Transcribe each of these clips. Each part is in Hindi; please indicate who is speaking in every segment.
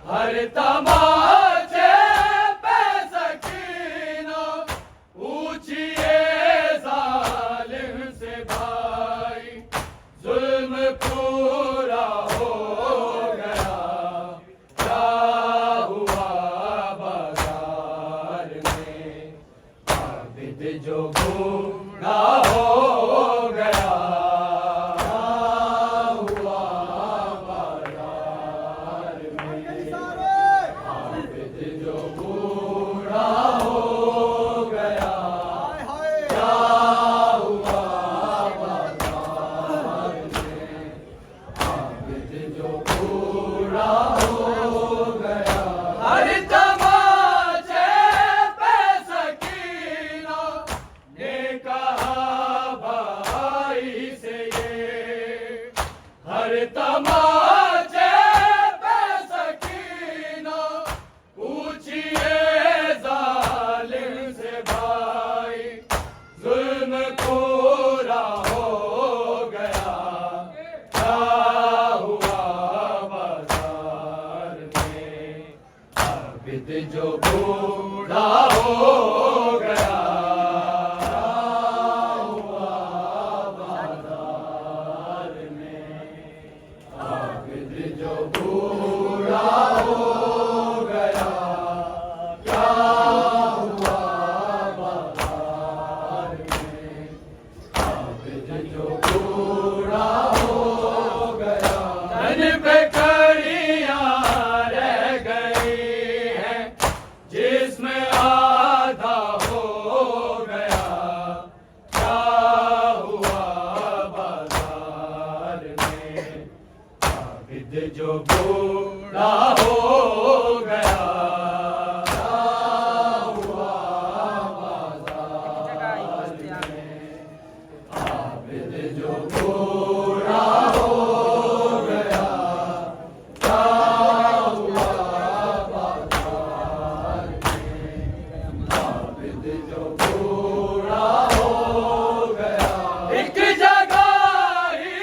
Speaker 1: हर तमाचे पे सकीना पूछिए जालिम से भाई, जुल्म पूरा हो गया, क्या हुआ बाजार में, आबिद जो बूढ़ा हो गया, क्या हुआ बाजार में, आबिद जो बूढ़ा हो गया, क्या हुआ बाजार में, आबिद जो बूढ़ा हो गया। हर तमाचे पे सकीना ने कहा भाई से ये, हर तमाचे पे सकीना पूछिए जालिम से भाई, जुल्म पूरा हो गया, क्या हुआ बाजार में, आबिद जो बूढ़ा हो गया, क्या हुआ बाजार में, आबिद जो बूढ़ा हो गया, क्या हुआ बाजार में, आबिद जो बूढ़ा हो गया। तन पे कड़ियां रह गई हैं, जिसमें आधा हो गया, क्या हुआ बाजार में, आबिद जो बूढ़ा हो गया, क्या हुआ बाजार में, आबिद जो बूढ़ा हो गया, क्या हुआ बाजार में, आबिद जो बूढ़ा हो गया। एक जगह ही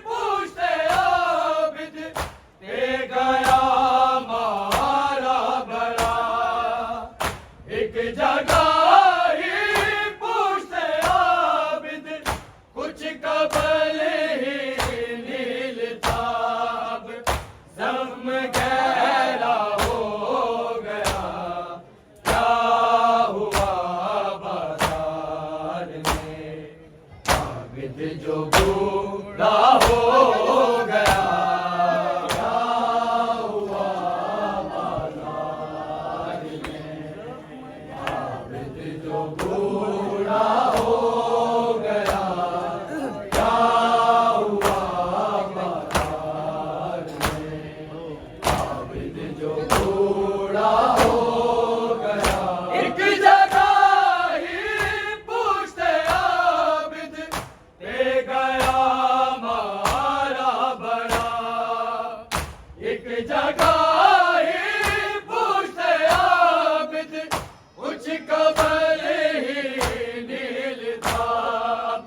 Speaker 1: पूछते आबिद, दे गया मारा बड़ा, एक जगह ही पूछते आबिद, कुछ कबल ही नील ताब, ज़ख्म गहरा हो गया, क्या हुआ बाजार में, आबिद जो बूढ़ा हो गया, क्या हुआ बाजार में, आबिद जो बूढ़ा हो गया, क्या हुआ बाजार में, आबिद जो बूढ़ा हो गया। एक जगह ही पूछते आबिद, दे गया मारा बड़ा, एक जगह ही पूछते आबिद, कुछ कबल ही नील ताब,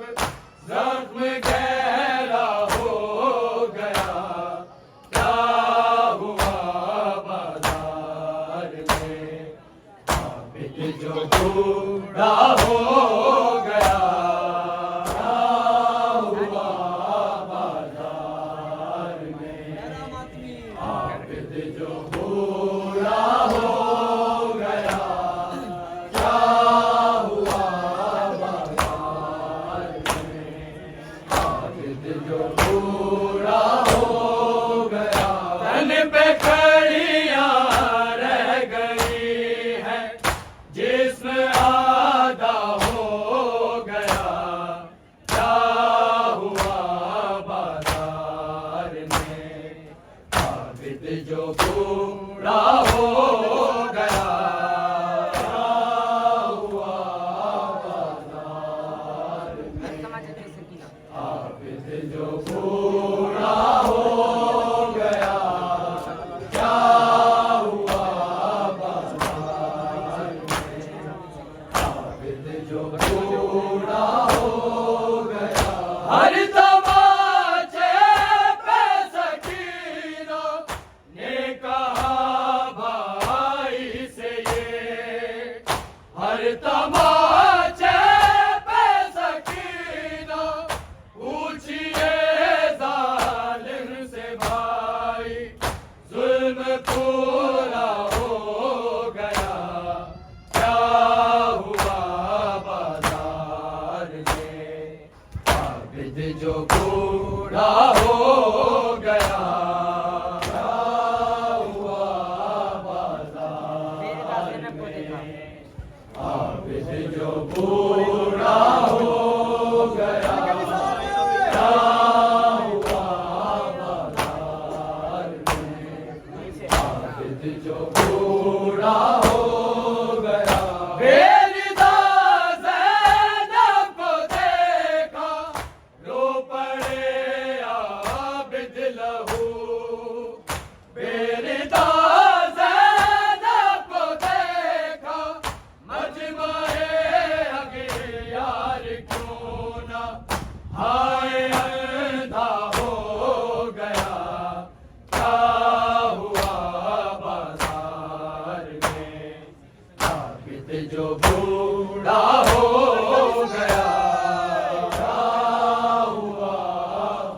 Speaker 1: ज़ख्म गहरा हो गया, क्या हुआ बाजार में, आबिद जो बूढ़ा हो गया, क्या हुआ बाजार में, आबिद जो बूढ़ा हो गया, क्या हुआ बाजार में, आबिद जो बूढ़ा हो गया। तन पे कड़ियां रह गई हैं, जिसमें आधा हो गया, क्या हुआ बाजार में, आबिद जो बूढ़ा हो गया, क्या हुआ बाजार में, आबिद जो बूढ़ा हो गया, क्या हुआ बाजार में, आबिद जो बूढ़ा हो गया। हर तमाचे पे सकीना ने कहा आबिद जो बूढ़ा हो गया, बेरिदा ज़ैनब को देखा, रो पड़े आबिद लहू। बेरिदा ज़ैनब को देखा, मजमए अगियार क्यों ना, हाय अंधा हो गया, क्या हुआ बाजार में। आबिद जो बूढ़ा हो गया, क्या हुआ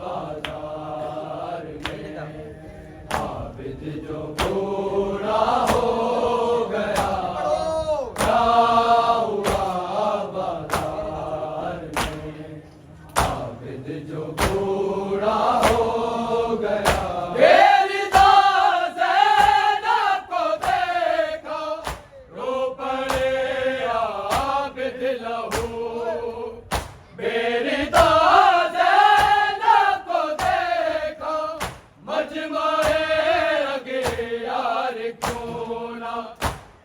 Speaker 1: बाजार में। आबिद जो बूढ़ा हो गया, क्या हुआ बाजार में। आबिद जो बूढ़ा हो गया, बेरिदा ज़ैनब को देखा, रो पड़े आबिद लहू। बेरिदा ज़ैनब को देखा, मजमए अगियार क्यों ना,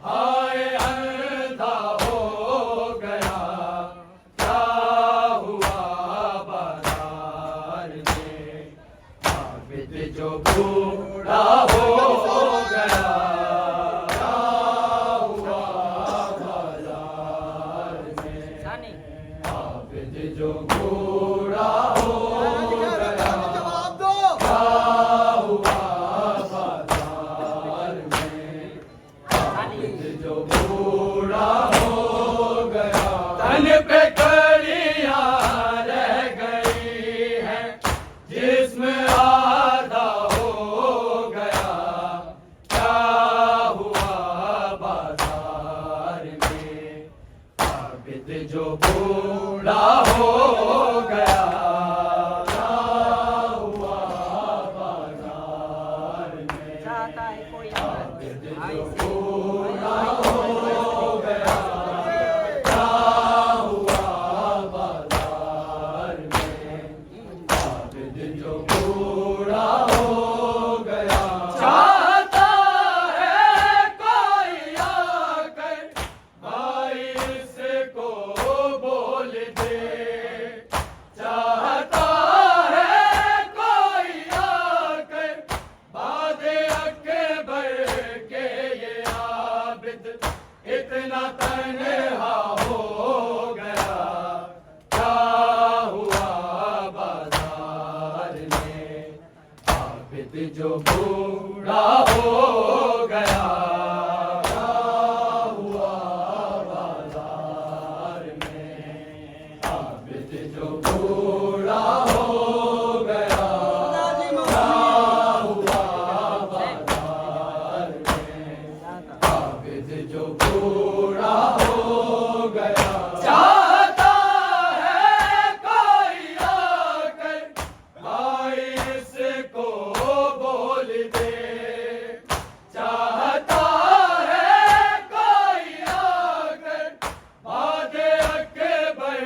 Speaker 1: हाय अंधा हो गया, क्या हुआ बाजार में। आबिद जो बूढ़ा हो गया, क्या हुआ बाजार में। आबिद जो बूढ़ा हो गया, क्या हुआ बाजार में। आबिद जो बूढ़ा हो गया, तन पे कड़ियां रह गई हैं, जिस्म आधा हो गया, क्या हुआ बाजार में। आबिद जो बूढ़ा हो गया, क्या हुआ बाजार में। आबिद जो बूढ़ा हो गया, क्या हुआ बाजार में। आबिद जो बूढ़ा हो गया, चाहता है कोई आकर भाई इसको बोल दे। चाहता है कोई आकर बादे अकबर के, ये आबिद इतना तन्हा हो गया, क्या हुआ बाजार में। आबिद जो बूढ़ा हो गया, क्या हुआ बाजार में। आबिद जो बूढ़ा हो गया, क्या हुआ बाजार में। आबिद जो बूढ़ा हो गया, चाहता है कोई आकर भाई इसको बोल दे। चाहता है कोई आकर बादे अकबर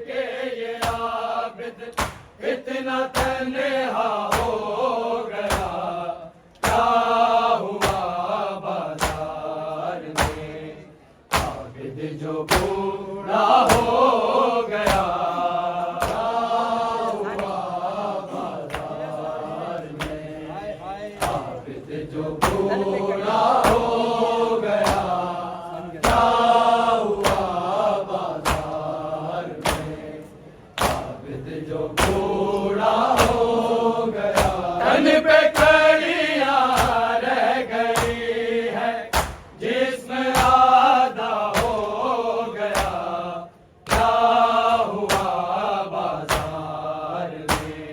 Speaker 1: के, ये आबिद इतना तन्हा हो गया, क्या हुआ बाजार में। आबिद जो बूढ़ा हो गया, क्या हुआ बाजार में। आबिद जो बूढ़ा हो गया, क्या हुआ बाजार में। आबिद जो बूढ़ा हो गया, तन पे कड़ियां रह गई है, जिस्म आधा हो गया, क्या हुआ बाजार में।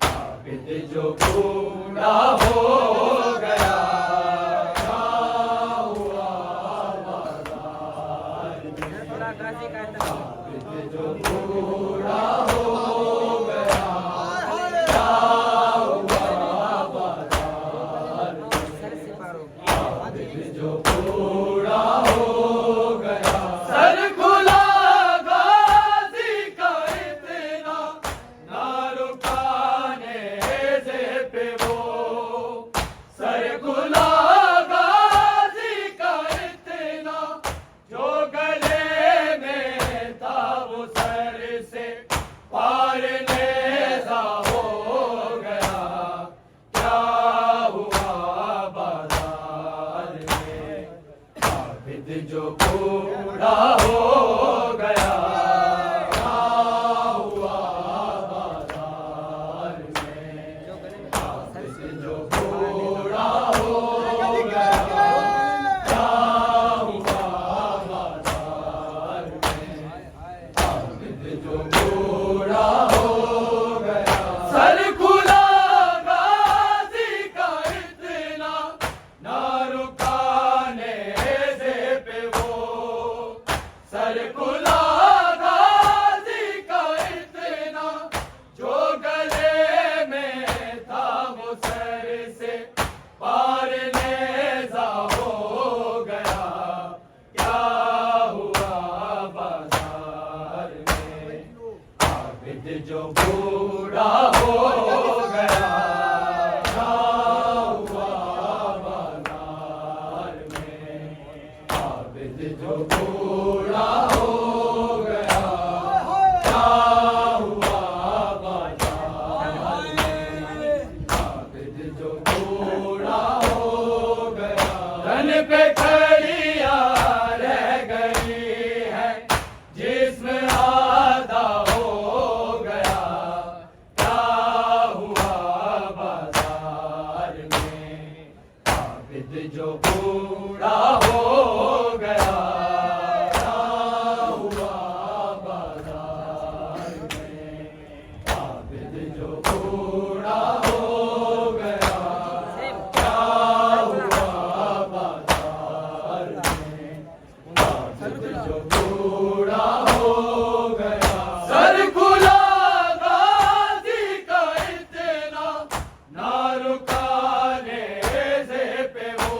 Speaker 1: आबिद जो बूढ़ा हो गया, क्या हुआ बाजार में। आबिद जो बूढ़ा हो गया, क्या हुआ बाजार में। आबिद जो बूढ़ा हो गया, सर खुला गाजी का इतना, ना रुकाने से पे वो। सर खुला जो पूरा हो गया क्या हुआ बाजार में, आबिद जो पूरा हो गया क्या हुआ बाजार में, आबिद जो पूरा हो गया। सर खुला गाजी का इतना ना रुकाने से पे वो, सर खुला गाजी का इतना जो गले में था वो सर से पार नेज़ा हो गया क्या हुआ बाजार में, आबिद जो बूढ़ा हो गया क्या हुआ बाजार में, आबिद जो बूढ़ा हो गया क्या हुआ बाजार में, आबिद जो बूढ़ा हो गया। धन पे खड़ियां रह गई है जिस्म आधा हो गया क्या हुआ बाजार में, आबिद जो बूढ़ा हो गया क्या हुआ बाजार में, आबिद जो बूढ़ा हो गया क्या हुआ बाजार में, आबिद जो बूढ़ा हो गया। सर खुला गाजी का इतना ना रुकाने से पे वो,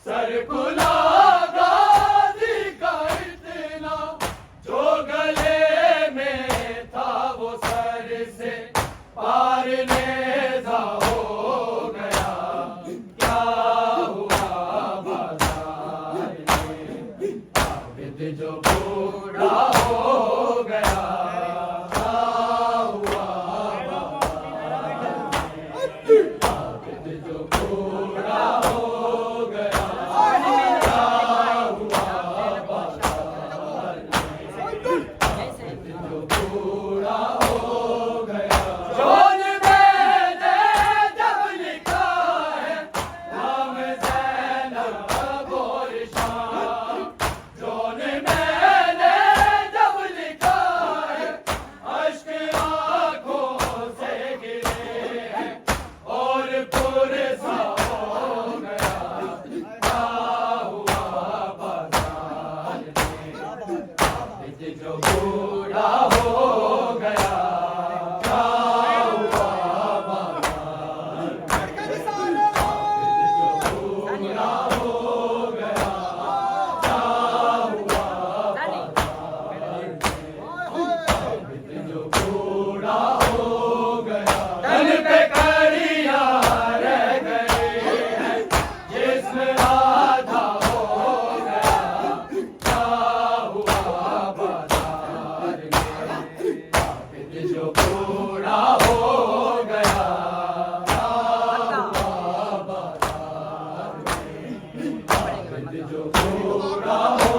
Speaker 1: सर खुला गाजी का इतना जो गले में था वो सर से पार नेज़ा हो गया क्या हुआ बाजार में, आबिद जो बूढ़ा हो गया क्या हुआ बाजार में, आबिद जो बूढ़ा हो गया क्या हुआ बाजार में, आबिद जो बूढ़ा हो गया। जोन मैंने जब लिखा है नाम ज़ैनब और शाम, जोन मैंने जब लिखा है अश्क आँखों से गिरे हैं और पुरसा हो गया क्या हुआ बाजार में, आबिद जो बूढ़ा हो गया क्या हुआ बाजार में, आबिद जो बूढ़ा हो गया क्या हुआ बाजार में, आबिद जो बूढ़ा हो गया। धन पे खड़ियां रह गई है जिस्म आधा हो गया क्या हुआ बाजार में, आबिद जो बूढ़ा हो गया क्या हुआ बाजार में, आबिद जो बूढ़ा हो